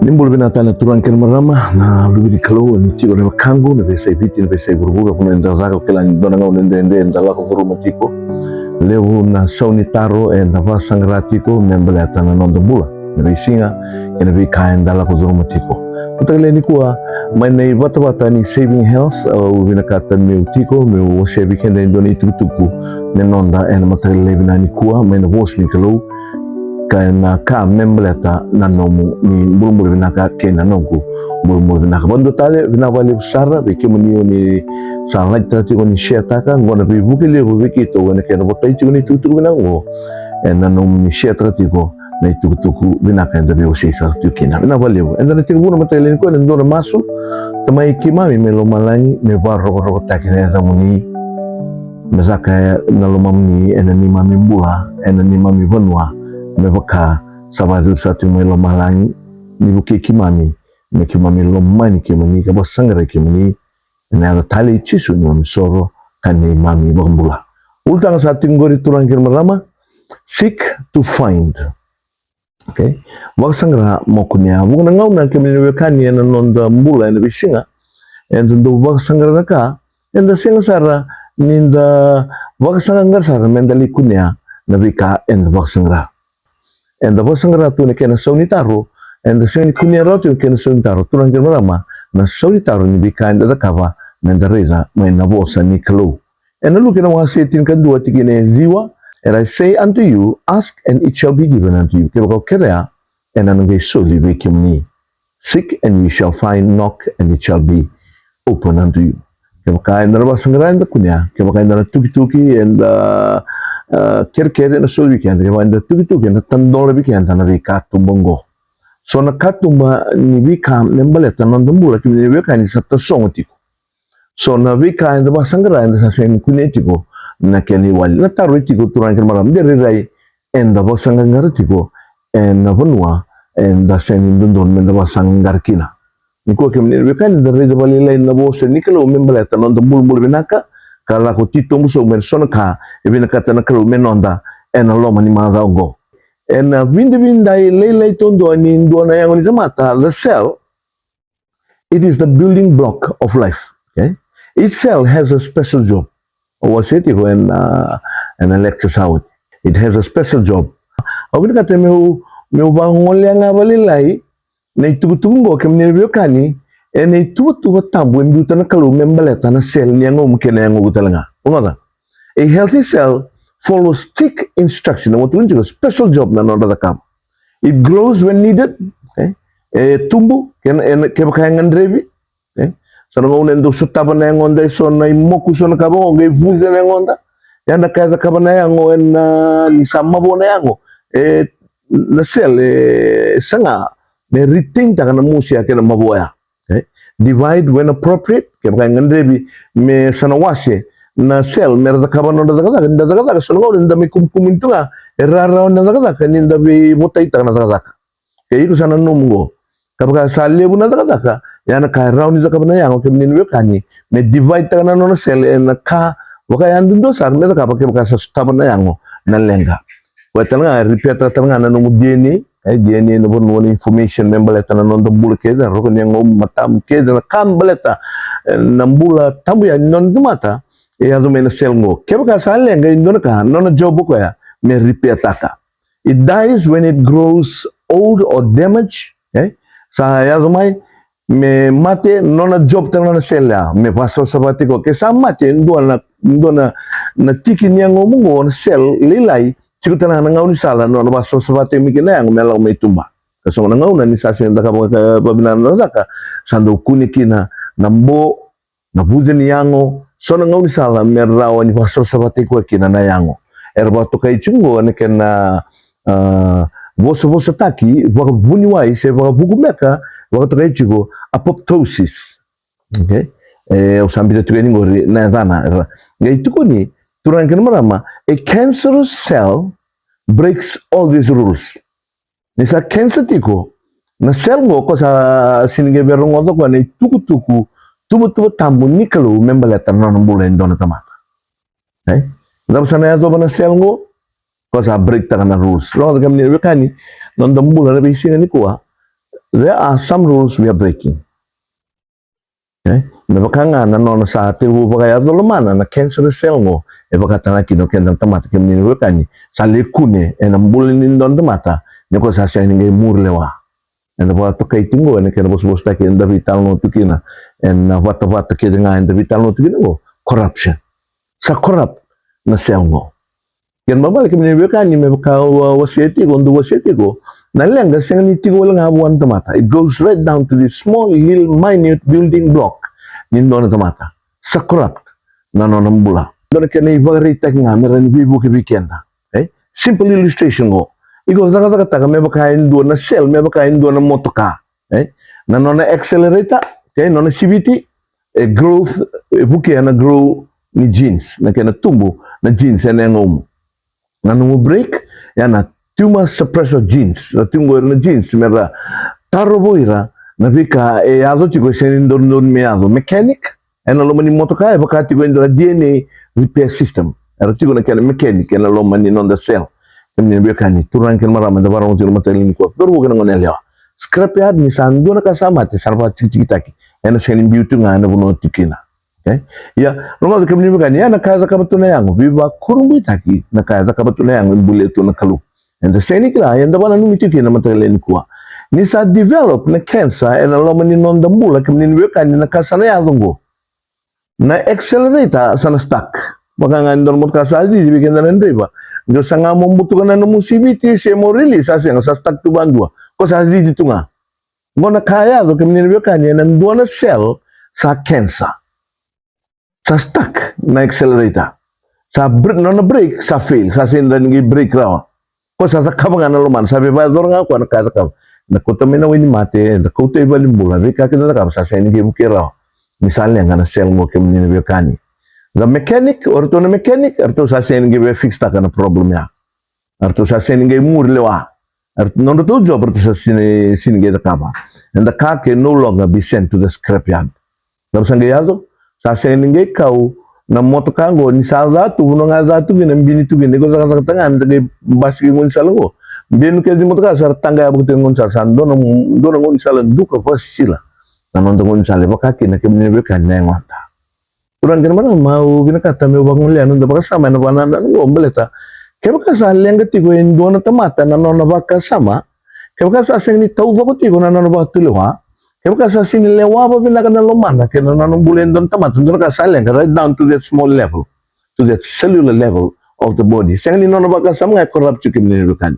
Nimbul binatana turan ken marama na lubi kalau ni tiko na kangu na besa ibiti na besa iburubuga kuna ndazaka kila ndona ngau ndende ndalaka furuma tiko leo na sauni taro e na Vakasaqara tiko membele atana nondo bula na besinga ena be kain ndalaka furuma tiko utale ni kuwa mai bata ni saving health o binakata meu tiko meu wasebi ken ndoni tutuku ne nonda ena matale binani kuwa mai na wosni kalau kana ka membleta na nomu ni mbulu binaka kena nongu mbulu binaka bondo tale binawali sara bekimuni ni sala tati ni shetaka ngona bibukile bubikito wena kena botai ni tutu binango na nomu ni shetati ko na tutu binaka ndabe osisa tukina binawali enda na tiguna matele ko ndona masu tamai kimami melo malangi me barro takina da muni mazaka na lomamni ena ni mami mbula ena ni mami bonwa mevaka sabazu satu melo malangi ni buke kimami me kimami lomani kimani ka Vakasaqara kimani na ala tali chisu ni msoro kane mami bambula ultang satu ngori turang kirmarama seek to find. Okay, Vakasaqara mo kunea bukan ngau na kimani wekani na nonda mbula na bisinga and do Vakasaqara ka and the singa sara ninda Vakasaqara sara mendali kunea na bika and Vakasaqara. And the Vakasaqara tu ni kena sauni taro and the same kunea tu kena sauni taro turang kirmarama na sauni taro ni bika and the kava mendareza mai na bosa ni kalo and look na mga setin kadua tikine ziwa and I say unto you ask and it shall be given unto you kaya kaya and anong soli bekim ni seek and you shall find knock and it shall be open unto you kaya kaya na Vakasaqara and the kunea kaya kaya na tuki and kere na soli kaya and tuki na tandole bika and na bika tumbongo so na katumba ni bika nembaleta nondambula kaya ni bika ni sa tasong tiko so na bika and Vakasaqara and sa sen kunetiko na keni wali na taro tiko turang kirmaram deri rai and Vakasaqara tiko and na vanua and the sen dondon men Vakasaqara kina niko kemni bika ni deri bali lain na bose nikalo membaleta nondambul binaka kala ko tito muso men sonaka ibinakata na kalo menonda and loma ni mazaongo and vindai lelai tondo ni ndona yango ni tamata the cell it is the building block of life. Okay, each cell has a special job. Was it when an lectures out? It has a special job. Awin kata meu bangolya nga balilai na itutungo kemni biokani and itu tambo embuta na kalu membaleta na cell niya ngom kena yango utalanga. Unga a healthy cell follows strict instruction. Na watu nje special job na nonda kam. It grows when needed. Okay, tumbo kena kaya ngandrevi. Okay, so na ngone ndo sutaba na ngonda so na imoku so na kabo ngai vuze na ngonda. Yanda kaza kaba na yango na ni samabo na yango. Na cell sanga me retain taka na musia kena maboya. Okay, divide when appropriate. Kaya ngandrevi me sanawase na cell merda kaba no daga so ngone nda me kumkumintunga erara na daga ninda be botai taka na daga. Kaya iko sana numungo. Kapag sali mo na daga yana ka round za kabana yango kemni niwe kani me divide taka na no cell na ka waka yandu do sar me kapag sa staba na yango na lenga wata nga repeat taka nga na no DNA ay DNA no bon information membaleta na no dambula keda ro ko yango matam keda na kambaleta nambula tambu ya non dumata e azo me na cell ngo kapag sa lenga indona ka no na job ko ya me repeat taka it dies when it grows old or damaged. Okay, sa yazo mai me mate nona job tanga na sela me paso sabati ko ke sa mate ndona na tiki niango mungo na sel lilai chikuta na ngau ni sala nona paso sabati mi kina yang melo me tumba kaso na ngau na ni sa sen daka babinan na daka sando kuni kina nambo na buze ni yango so na ngau ni sala me rawa ni paso sabati ko kina na yango erba to kai chungo ne kena Vosa taki, waka buniwai, se waka bukumeka, waka takechigo, apoptosis. Okay? Usambita training ori na dana. Ngai tuko ni, turang kirmarama, a cancerous cell breaks all these rules. Nisa cancer tiko, na cell ngo ko sa sinige berong oto ko ni tuku tubu tambu nikalo membaleta na nambula indona tamata. Okay? Dapat sana yato ba na cell ngo? Cosa break taka na rules. Lo kami ni kani non dambula na bisingan ni kuha there are some rules we are breaking. Okay? Me bakanga na no sa tiru bakaya dolomana na cancer cell ngo e bakatanga kino kenda tamata ke mini wekani sa lekune e na mbulin don tamata ne ko sa sen ngai murlewa en ba to kai tingo ne ke bos bos ta ke nda vital no tukina en wata ke nga nda vital no tukina ngo corruption sa corrupt na cell ngo ken mabal ke mini wekani me baka wasieti go ndu wasieti go na lenga sen ni tigo nga buan tamata it goes right down to this small little minute building block nindo na tamata sa corrupt na no nambula dona ke nei varita nga meran bibu ke weekenda simple illustration go iko zaga taga me baka indo na cell me baka indo na motoka na no na accelerator no na CVT growth buke na grow ni genes na kena tumbo na genes na ngom na no break ya na tumor suppressor genes na tumor na genes mera taroboira na vika ado tigo sen don meado mechanic en lo mani motoka e baka tigo indo DNA repair system era tigo na kena mechanic en lo mani non da cell kemni bekani turan ken marama da barang tigo matalin ko doru gena ngon elya scrapyard ni sandu na kasama te sarva cikitaki en sen biutu nga na buno tikina okay ya lo kemni bekani ya na kaza kabatuna yangu biba kurumbi taki na kaza kabatuna yangu buleto na kalu en the senikla en da bana numi tikina matalin ko ni sa develop na cancer en lo mani non da mula kemni bekani na kasana yango na accelerator sana stuck baka nga ndon mo kasadi bikin na ndeba ndo sanga mo butukan na musibiti se mo release sa nga sa stuck tu bandua ko sa di tu nga ngona kaya do kemni bekani na ndo na cell sa cancer sa stuck na accelerator sa no na break sa fail sa sinda ngi break raw ko sa kabanga na luman sabi ba dor nga ko na kaza ka na ko tamina wini mate na ko te balimbula bika kina ka sa sen ngi bukira misalnya nga na cell mo kemni bekani the mechanic orto na mechanic orto sa sen ngi be fix ta kana problem ya orto sa sen ngi murlewa orto non to job orto sa sin ngi ta kaba and the car can no longer be sent to the scrapyard tapos ang gayado sa sen ngi kau na motoka ngo ni sa zatu no nga zatu gina bini tu gina ko sa tangan tagi baski ngun salgo binu ke di motoka sa tangga abuk ngun sa sando no ngun sala duka pasila nanon ngun sala bakaki na kemni bekan na ngota turan kan mana mau binakata me bangun lian ndo baka sama na banana ngo mbeleta ke baka sa lenga tigo endo na tamata na no na baka sama ke baka sa sing ni tau baka tigo na no baka tulewa ke baka sa sinilewa ba binaka na lomana ke na no bulen don tamata ndo ka sa lenga right down to that small level to that cellular level of the body sing ni no na baka sama nga corrupt chikim ni bekan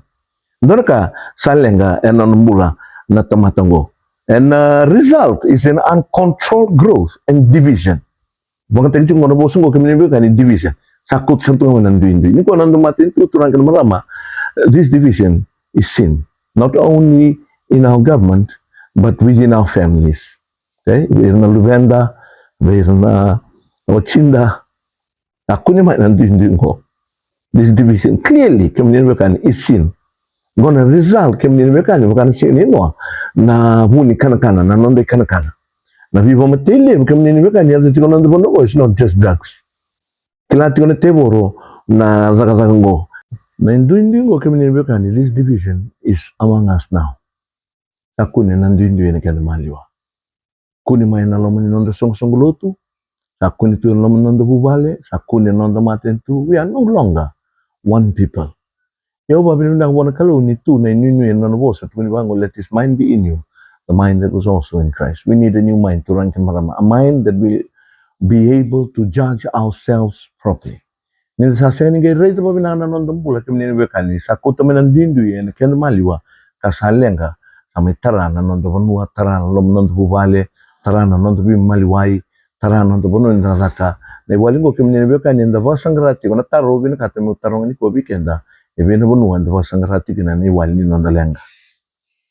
ndo ka sa lenga en no mbula na tamata ngo and result is an uncontrolled growth and division. Bang tadi cuma orang bosong kami ni kan division. Sakut sentuh dengan duit. Ini kalau nanti mati itu turun ke merama. This division is sin. Not only in our government, but within our families. Okay, we na luvenda, we na ochinda. Aku ni mana duit ko. This division clearly kami ni kan is sin. Gonna result kami ni kan bukan sin ni mo. Na huni kana na nonde kana. Na vivo matele kami ni kan ya tiko nonde bono it's not just drugs. Kila tiko na teboro na zaga ngo. Na induingo kami ni kan this division is among us now. Aku ni nanduindu ni kana maliwa. Kuni mai na lomo ni nonde song lotu. Aku ni tu lomo nonde bubale, aku ni nonde maten tu. We are no longer one people. Yo ba binundang wana kalu ni tu na inu na bosa tu ni bango let this mind be in you. The mind that was also in Christ. We need a new mind to run marama. A mind that will be able to judge ourselves properly. Ni sa sen ngai rate ba binana non bula kemi ni bekani sa ko tamen dindu ye na ken maliwa ka salenga ame tarana non do bonua tarana lom non do bale tarana non do maliwai tarana non do bono ni raka ne walingo kemi ni bekani nda vasangrati ko na taro bin ka temu tarong ni ko bikenda e beno bonua nda vasangrati kina ni walini non da lenga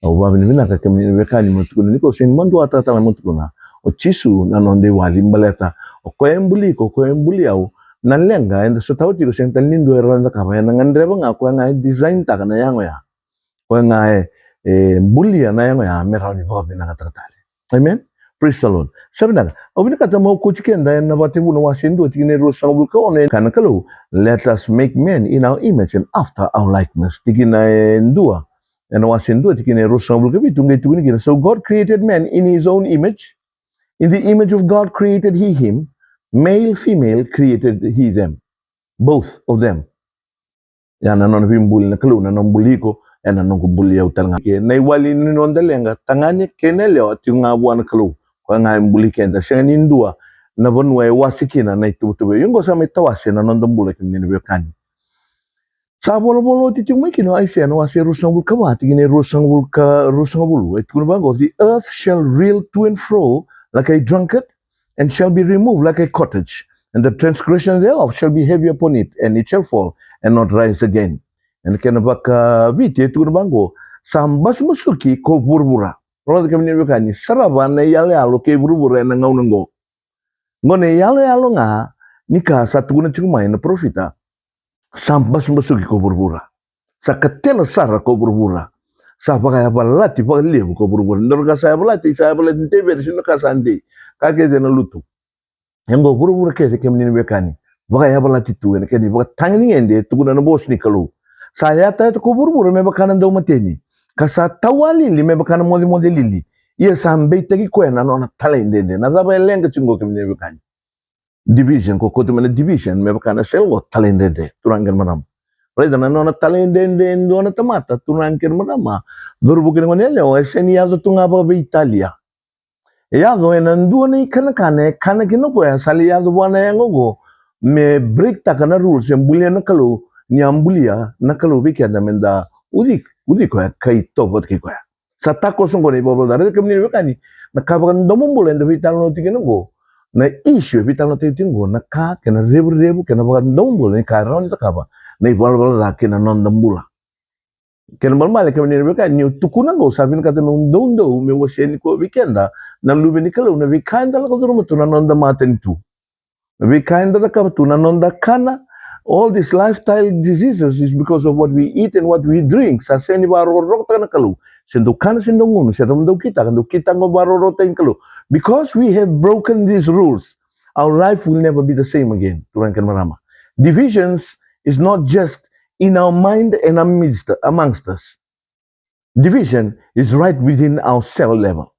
au ba bina ka kemi ni bekani mutukuna ni ko sen mondo atata la mutukuna o chisu na non de wali mbaleta o ko embuli au nan lenga and so tawti ko sen talin do ron ka ba nan ndreba nga ko nga design ta kana yango ya ko nga bulia na yango ya me rawni ba bina ka tatale amen praise the lord sabna obina ka tamo ko chikenda na bati bu no wasin do tikine ro sang bul ko ne kana kalo let us make men in our image and after our likeness tikina ndua and wasin do tikine rusang bul kabi tungai tugini kina. So God created man in his own image. In the image of God created he him. Male, female created he them. Both of them. Ya nanon bimbul na kalu nanon buliko and nanon kubuli ya utal nga. Na iwali ninon dalenga tanganya keneleo at yung nga buwan na kalu. Kwa nga imbulikenda. Siya nindua na bonwe wasikina na itubutube. Yung gosa may tawasi nanon dambula kininibiyo kani. Sa bolo-bolo titing may kino ay siya no wasi rusang bul kawa tingin rusang bulu. It kuno bago the earth shall reel to and fro like a drunkard and shall be removed like a cottage, and the transgression thereof shall be heavy upon it, and it shall fall and not rise again. And kena baka viti itu kuno bago sambas musuki ko burbura. Roda kami ni bekani sarava na yale alo ke burbura na ngau ngo. Ngone yale alo nga nika satu kuno cikumai na profita. Sambas masuki ko burbura. Sa katela sara ko burbura. Sa pakaya balati pakalibu ko burbura. Ndorga saya balati tebe sino kasandi. Kake na lutu. Yango burbura kese kemni bekani. Pakaya balati tu ene kedi baka tangni ende tuguna na bos ni kalu. Saya ta ko burbura me bakana ndo mateni. Kasa tawali li me bakana modi lili. Iya sambe tagi ko na no na talende na zaba lenga chingo kemni bekani. Division ko mana division me bakana selgo talendende turangkan manam reda na nona talendende ndona tamata turangkan manama durbukin ngonele o eseniado tunga ba Italia yado enandua kana kino ko saliado bwana yango me break takana rules embulia na kalu nyambulia na kalu bikenda menda udik ko kai topot ki ko sa tako songo ni bobol dare kemni bekani na kabakan domumbul enda vital no tikingo na issue vital na tingo na ka kena rebu kena bakan dombul ni ka ron sa kaba na ibalbal la kena non dambula kena malmal kena ni beka ni tukuna go sabin kata non dondo me waseni ko weekenda na lubi ni kalo na weekenda la ko mutu na non da maten tu weekenda da ka tu na non da kana. All these lifestyle diseases is because of what we eat and what we drink. Sa seni baro rota na kalu. Sendo kana sendo nguno. Sa tamdo kita ngo baro rota in kalu. Because we have broken these rules, our life will never be the same again. Turangkan marama. Divisions is not just in our mind and amongst us. Division is right within our cell level.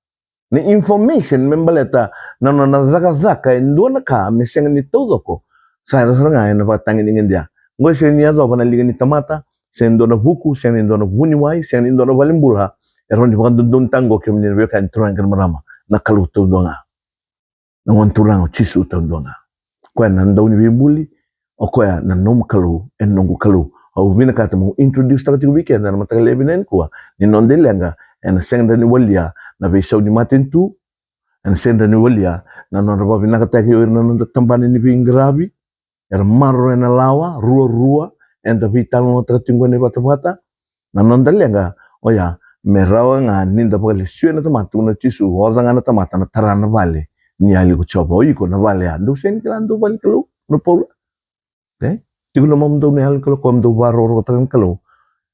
The information membaleta na zaka endo na ka meseng ni todo ko. Saya rasa ngai na patangin ingin dia. Ngoi senia zo panaligan ni tamata, sendo na buku, sendo na buniwai, sendo na balimbula. Eron di pakan dun tanggo kemni bekan turangkan marama na kaluto donga. Na wan turang chisu donga. Kwa na ndau ni bimbuli o kwa na nom kalu en nongu kalu. Au bina kata mo introduce ta kati weekend na matagal ebinen kwa ni non delenga en senda ni walia na besau ni matin tu en senda ni walia na non raba bina kata ki na non tambani ni bingrabi. Marro na lawa, rua, and the vital no tratingo ni bata na nondalenga, oya, merawa nga ninda pagalisyo na tamatu na chisu, waza nga na tamata na tarana vale, ni ali ko chopo, iko na vale, ando sen kilando vale kalo, no pola. Okay? Tigo na mamdo ni hal kalo, komdo baro rotan kalo,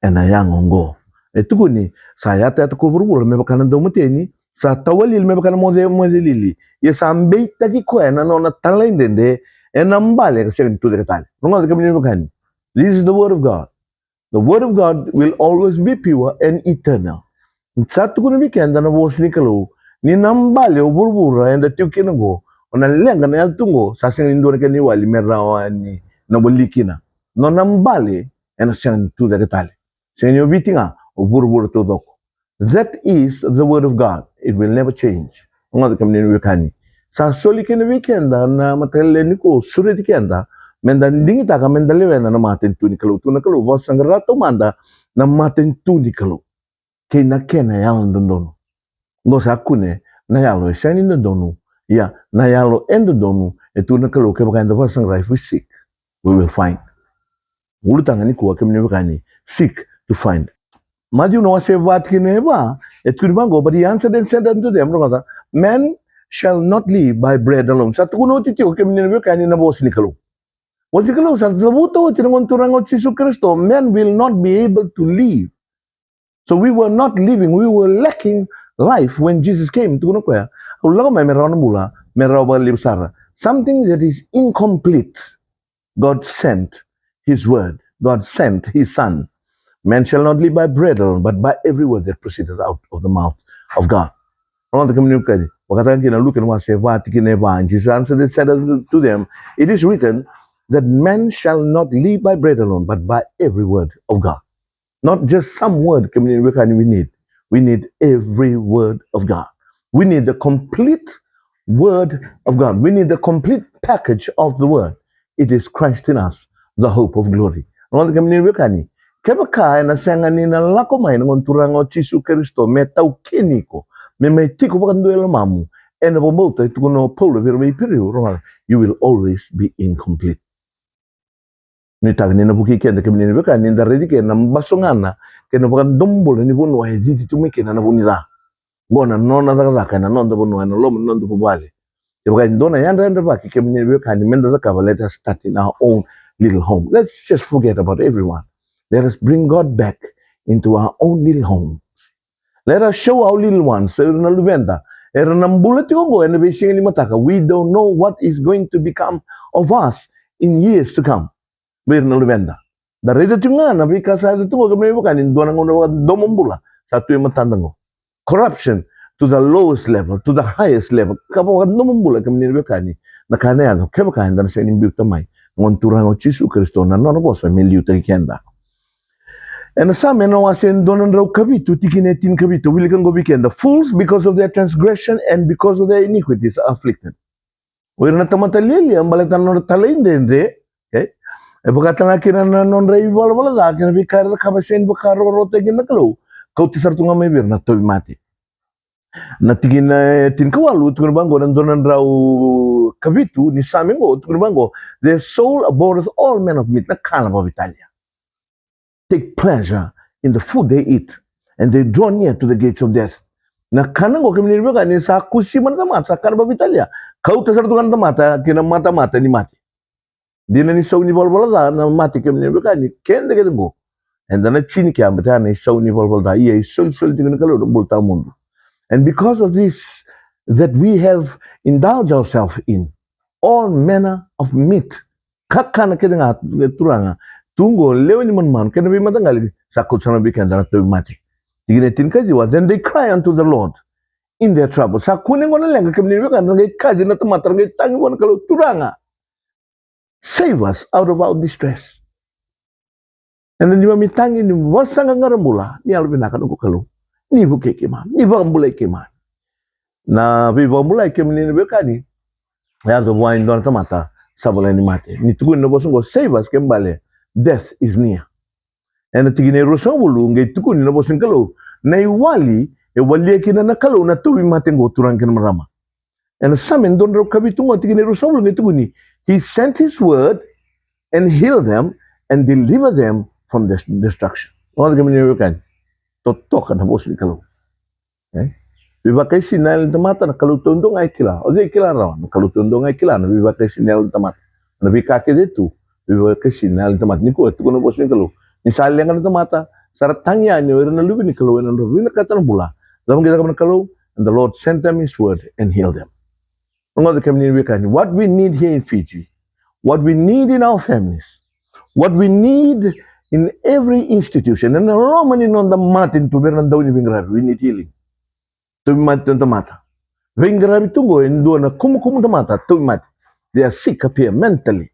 enayang ongo. Tuko ni, saya te ko burbur me bakanan do mateni, sa tawalil me bakanan mo lili. Ya sambe taki ko na no na talendende. And nambale kasi to the tal. This is the word of God. The word of God will always be pure and eternal. Sa to kuno weekend na was ni kalo ni nambale o burbura and the tukinango on a lenga na tungo sa sing indo ni wali merawa ni na walikina. No nambale and a sing to the tal. Senyo bitinga o burbura to doko. That is the word of God. It will never change. Ngada kami sa soli kena weekend na mataleni ko sulit kenda menda dingi ta ka menda lewe na maten tu ni kalu was sang rato manda na maten tu ni kalu kena yalo ndonu ngo sa kune na yalo seni ndonu ya na yalo endonu etu na kalu ke bakanda was sang life we seek we will find ulutanga ni ko kemne bakani seek to find maju no se vat kine ba etu ni bango but the answer then said unto them men shall not live by bread alone. Sa tukuno titiyo kami ninabi kani na bos ni kalu. Wasi kalu sa tabuto tinangon turango Jesu Kristo, men will not be able to live. So we were not living, we were lacking life when Jesus came. Tukuno ko ya. Ulo ko may meraw na mula, meraw ba sara. Something that is incomplete. God sent His word. God sent His Son. Man shall not live by bread alone, but by every word that proceedeth out of the mouth of God. Jesus answered and said to them, it is written that man shall not live by bread alone, but by every word of God. Not just some word we need. We need every word of God. We need the complete word of God. We need the complete package of the word. It is Christ in us, the hope of glory. Kaya na sangani na lako may ngonturango Chisu Kristo metau kiniko me may tiko pakanduelo mamu and bomota tukuno polo virme periu you will always be incomplete. Nitag ni na buki kenda kemini beka ni ndaredi ke na basongana ke na pakan dombol ni bono ay jiti tumike na bunida gona nona daga ka na nonda bono na lom nonda pobale e baka ndona yanda baki kemini beka ni menda zaka let us start in our own little home. Let's just forget about everyone. Let us bring God back into our own little homes. Let us show our little ones. We don't know what is going to become of us in years to come. Corruption to the lowest level, to the highest level. And some asin donan raw kabitu tikinetin kabitu wilikan go weekend. The fools because of their transgression and because of their iniquities are afflicted. We're not tamatalili ang balatan no talain dende. Okay? E baka nga kinan non ray wala da kin bi kar ka basen bu karo rote gin naklo. Kau tisar tunga may bir na to mati. Natigin tin kawalu tukun bango nan donan raw kabitu ni samingo tukun bango. Their soul abhorreth all men of meat na kana ba Italia. Take pleasure in the food they eat, and they draw near to the gates of death. Na kanang ko kami nilibaka ni sa kusiman na mata, sa karba Italia. Kau tasar tungan na mata, kinamata-mata ni mati. Di na ni saw ni balbalada na mati kami nilibaka ni kende kete mo. And then na chini kaya mata na saw ni balbalada, iya sol-sol tingin na kaloro, bulta mundo. And because of this, that we have indulged ourselves in all manner of meat, kakana kete nga turanga, Tungo leo ni man kena bi matangali sakut sana bi kanda to mati. Diginetin kajiwa then they cry unto the Lord in their trouble. Sakune ngona lenga kemni bi kanda ngai kaji na tamatar ngai tangi won kalau turanga. Save us out of our distress. And then di tangi ni wasanga ngarambula ni albi nakan ko kalau. Ni bu keke man, ni bu ambulai ke man. Na bi bu ambulai kemni bi kani. Ya zo wine don tamata sabula ni mati. Ni tugun no bosungo save us kembale. Death is near. And tigine rosong bulu ngai tukuni na bosin kalau na iwali e wali kina na kalau na tuwi matengo turang kina marama. And samen don ro kabitungo tigine rosong bulu ngai tukuni. He sent his word and healed them and delivered them from destruction. All the community kan totok na bosin kalau. Biba kay sinal tamata na kalau tundong ay kila. O di kila raw na kalau tundong ay kila na biba kay sinal tamata. Na bikake dito. Biba kasi nal tamat ni ko at kuno bosin kalau ni salyang kan tamata sarat tangya ni na lubi ni kalau na lubi na katan bula zaman kita kan kalau and the Lord sent them his word and healed them. What we need here in Fiji, what we need in our families, what we need in every institution and romani non the matin to beran daw ni bingrabi, we need healing. To matin tamata. Bingrabi tungo endo na kumu tamata to mat. They are sick up here mentally,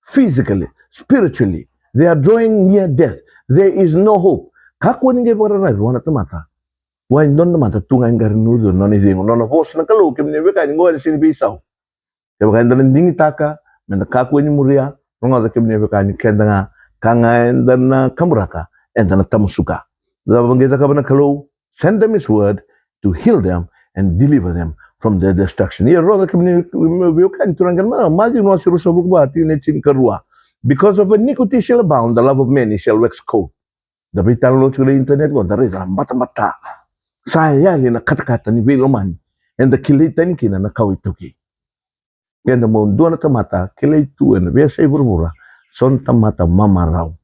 physically, spiritually. They are drawing near death. There is no hope. Kako ninge para na wana tamata. Why non tamata tunga ingarinudo non izingo non hos na kalau kim niwe ka ngo sin bisaw. Kaya ka ndalan dingi taka mena kako ni muria ngo kim niwe ka ni kenda nga kanga na kamuraka and na tamusuka. Zabangeta ka na kalau send them his word to heal them and deliver them from their destruction. Here, rather, because of iniquity shall abound, the love of many shall wax cold. The vital law to the internet go, the rhythm, mata. Saya na katakata ni Viloman, and the Kilitan kin and the Kawituki. And the Mondo na tamata, Kilay and Vesa Burmura, Son tamata mama rao.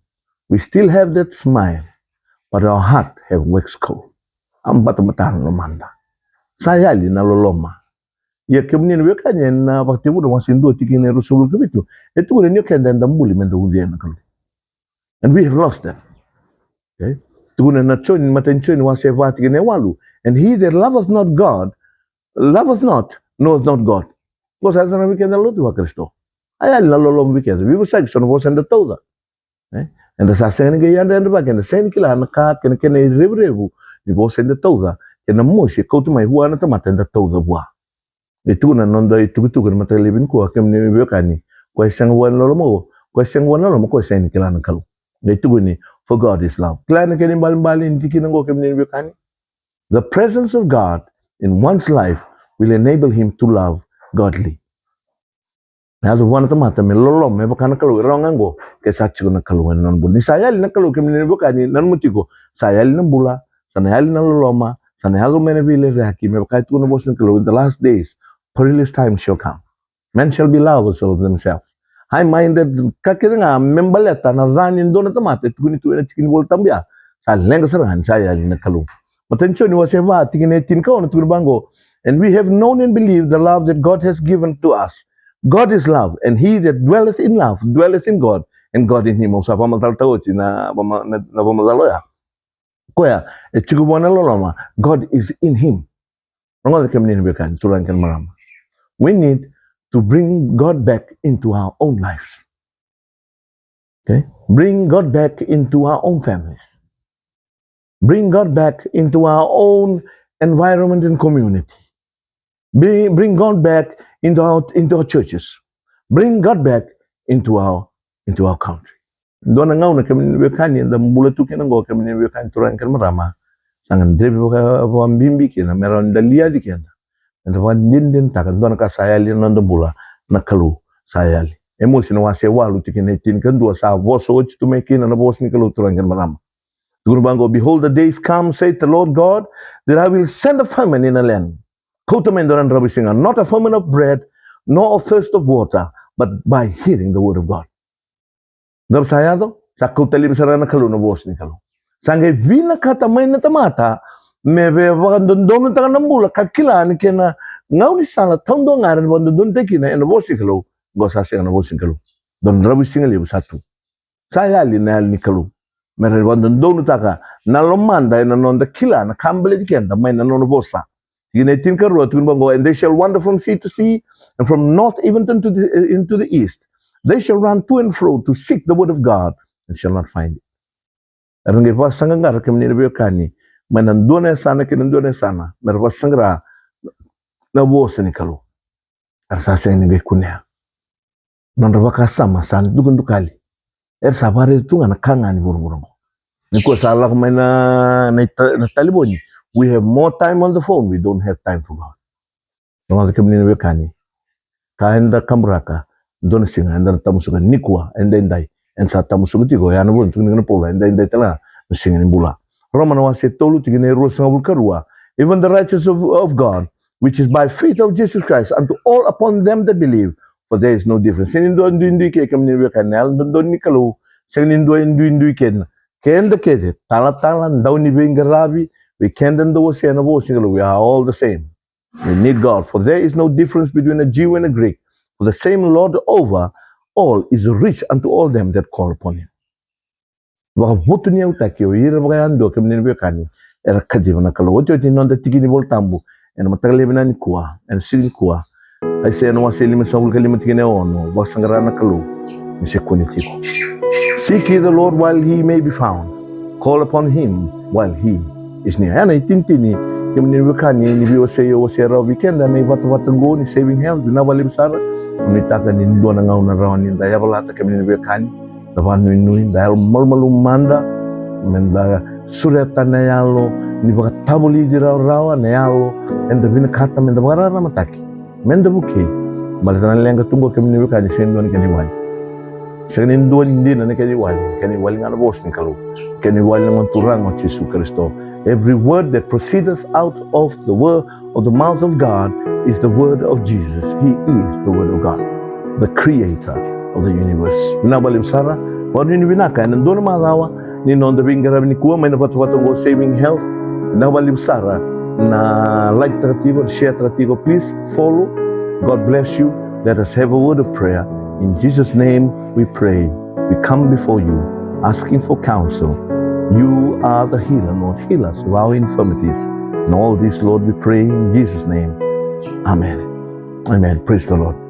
We still have that smile, but our heart have waxed cold. Ang batamata Lomanda. Saya na loloma. Ya kemni ni kanya na wakati mo wasin do tikin na rusul kebitu. Itu ko niyo kaya ndambuli mendo uzian na kalu. And we have lost them. Okay? Tuguna na choin matenchoin wa se va tigene walu. And he that loveth not God, loveth not, knows not God. Ko sa sana weekend na lutu wa Kristo. Ay la lolom weekend. We was like son was and the toza. Eh? And the sa sen ge yanda and back and the sen kila na ka ken ken revu. We was and the toza. Ken mo si ko tu mai hua na tamata and the toza bua. Itu na nonda itu na matalibin ko kem ni bekani. Ko sang wan lolomo. Ko sang wan lolomo ko sen kila na kalu. Itu ni for God is love. Kila na ken balbalin tikin ngo kem ni bekani. The presence of God in one's life will enable him to love godly. Nazo wana tamata me lolom me bakana kalu rongango ke sachi na kalu non bul. Ni sayali na kalu kem ni bekani nan mutiko. Sayali na bula, sanayali na loloma, sanayago mene vile zaki me bakai tu na bos na kalu in the last days. Perilous times shall come. Men shall be lovers of themselves. High-minded, kakita nga, membaleta, na zanin doon na tamate, tukuni tuwi na chikin bol tambia. Sa lenga sarangan, saya na kalung. Matensyon, waseva, tikinetin ka, na tukuni bango. And we have known and believed the love that God has given to us. God is love, and he that dwelleth in love, dwelleth in God, and God in him. Sa pamataltaochi na pamataloya. Kuya, chikubuana loloma, God is in him. Ang kami ninibikan, tulang kan marama. We need to bring God back into our own lives. Okay? Bring God back into our own families. Bring God back into our own environment and community. Bring God back into our churches. Bring God back into our country. Doon nga una kami ninibikan yan, da mula tukin ang kami ninibikan, tulang kan marama. Sangan debi ko ambimbi kina, meron dalia di kina. And the one din takan doon ka sayali nando bula na kalu sayali. Emo sinawase walu tikinetin kan dua sa voso to make in na bos ni kalu turang kan marama. Tuguro bango, behold the days come, saith the Lord God, that I will send a famine in a land. Kotamen doon rabi singa, not a famine of bread, nor of thirst of water, but by hearing the word of God. Dab saya to, sa kutalim sara na kalu na bos ni kalu. Sangay vina katamay na tamata, mebe wakan dondon ta ng bula kakilan kena ngaw ni sala tondo ngaran bondo don tekina en bosi kalo gosa sing na bosi kalo don rabi singali satu saya ali na ni kalo mere bondo don taka na lomanda en non da kila na kambele dikenda may na non bosa yine tin karo tun bongo, and they shall wander from sea to sea and from north even into the east. They shall run to and fro to seek the word of God and shall not find it. Arangay pa sangangar kami ni kani manandone sana kinandone sana merwa sangra na bosa ni kalu arsasa ni be kunea non Vakasama san dukun dukali sabare tunga na kanga ni burburong ni ko sala ko na taliboni. We have more time on the phone, we don't have time for God. No kami ni be kani kaenda kamraka don singa anda tamusuga nikwa and then dai and sa tamusuga tigo ya no bun tunga na pola and then dai tala singa ni bula. Roman was tolu tigine rules ng bulkarua, even the righteousness of God, which is by faith of Jesus Christ, unto all upon them that believe, for there is no difference. Sinindo hindi kay kami ni kanal, doon ni kalu, sinindo hindi ken the kede, talatalan daw ni bingarabi, we can do siya na bo singalo, we are all the same. We need God, for there is no difference between a Jew and a Greek, for the same Lord over all is rich unto all them that call upon him. Baka voto niya utakyo, hira baka yando kami ninabiyo kani, era kajiva na kalo. Woto iti nonda tiki ni voltambu, ena matagalibi na ni kuwa, ena sigin kuwa, ay siya na wasili masawul kalima tiki na ono, baka sanggara na kalo, ni siya kunitiko. Seek ye the Lord while he may be found, call upon him while he is near. Yan ay tintini, kami ninabiyo kani, nibiyo sayo, wasera weekend, na ibat-batango ni saving health, binawalim sara, unitaka nindo na nga unarawan ni daya balata kami ninabiyo kani, Tavan nuin dahil malumanda menda sureta na yalo ni baka tabuli jiraw na yalo and the binakata menda baka rara mataki menda buke balatan lang katungo kami ni baka ni sendo ni kaniwali sa nindo hindi na ni kaniwali nga na boss ni kalu kaniwali ng turang o Jesu Kristo. Every word that proceedeth out of the mouth of God is the word of Jesus. He is the word of God, the creator of the universe. Binabalim sara, wano ni binaka, nandun na mazawa, ni nonda bingarabi ni kuwa, may napatwatong go saving health. Binabalim sara, na like tratigo, share tratigo, please follow. God bless you. Let us have a word of prayer. In Jesus' name we pray. We come before you, asking for counsel. You are the healer, Lord. Heal us of our infirmities. And all this, Lord, we pray in Jesus' name. Amen. Amen. Praise the Lord.